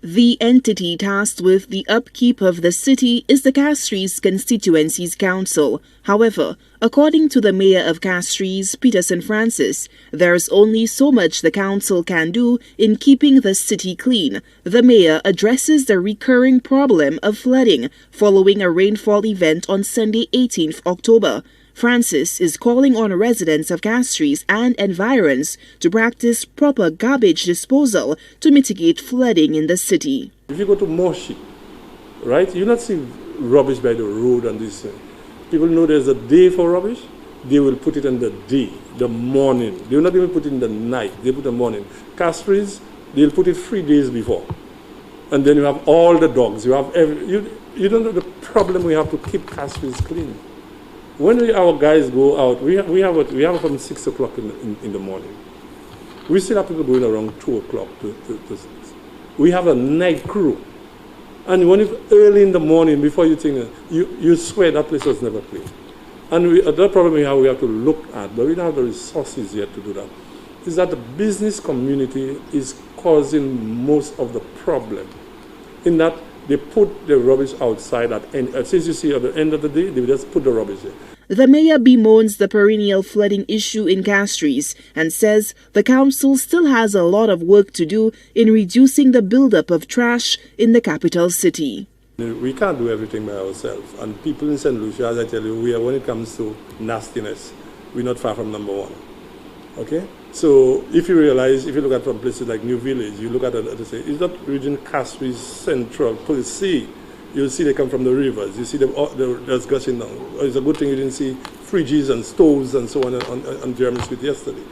The entity tasked with the upkeep of the city is the Castries Constituencies Council. However, according to the mayor of Castries, Peterson Francis, there's only so much the council can do in keeping the city clean. The mayor addresses the recurring problem of flooding following a rainfall event on Sunday, 18th October. Francis is calling on residents of Castries and environs to practice proper garbage disposal to mitigate flooding in the city. If you go to Moshi, right, you not see rubbish by the road and this. People know there's a day for rubbish. They will put it in the day, the morning. They will not even put it in the night. They put the morning. Castries, they'll put it 3 days before. And then you have all the dogs. You have you don't know the problem we have to keep Castries clean. When our guys go out, we have it from 6 o'clock in the morning. We still have people going around 2 o'clock. We have a night crew. And when it's early in the morning, before you think, you swear that place was never clean. And the problem we have to look at, but we don't have the resources yet to do that, is that the business community is causing most of the problem. In that they put the rubbish outside since you see at the end of the day, they just put the rubbish there. The mayor bemoans the perennial flooding issue in Castries and says the council still has a lot of work to do in reducing the buildup of trash in the capital city. We can't do everything by ourselves. And people in St. Lucia, as I tell you, when it comes to nastiness, we're not far from number one. Okay? So if you look at from places like New Village, you look at it and say, is that region Castries Central, Police C? You'll see they come from the rivers. You see that's gushing down. It's a good thing you didn't see fridges and stoves and so on Jeremy Street yesterday.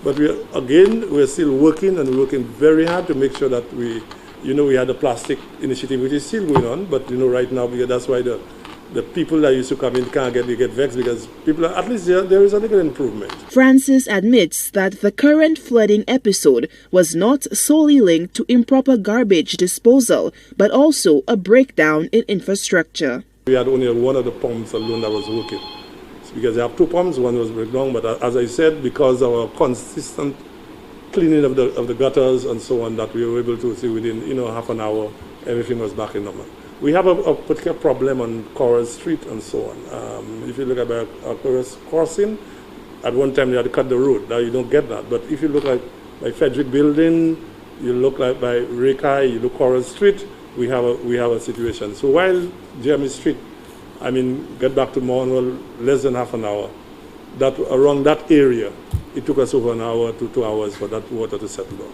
But we're still working, and we're working very hard to make sure that we had a plastic initiative which is still going on, but right now, because that's why the people that used to come in they get vexed, because people at least there is a little improvement. Francis admits that the current flooding episode was not solely linked to improper garbage disposal, but also a breakdown in infrastructure. We had only one of the pumps alone that was working. It's because they have 2 pumps, one was breakdown, but as I said, because of our consistent cleaning of the gutters and so on, that we were able to see within half an hour, everything was back in normal. We have a particular problem on Coral Street and so on. If you look at our Coral Crossing, at one time they had to cut the road. Now you don't get that. But if you look like by Frederick Building, you look like by Rakai, you look Coral Street, we have a situation. So while Jeremy Street, get back to Mornwell less than half an hour, that around that area, it took us over an hour to 2 hours for that water to settle down.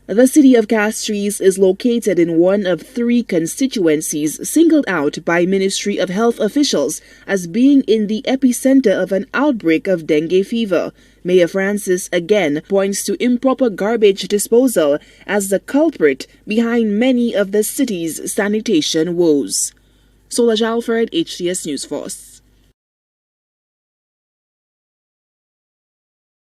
The city of Castries is located in one of 3 constituencies singled out by Ministry of Health officials as being in the epicenter of an outbreak of dengue fever. Mayor Francis again points to improper garbage disposal as the culprit behind many of the city's sanitation woes. Solange Alfred, HTS News Force.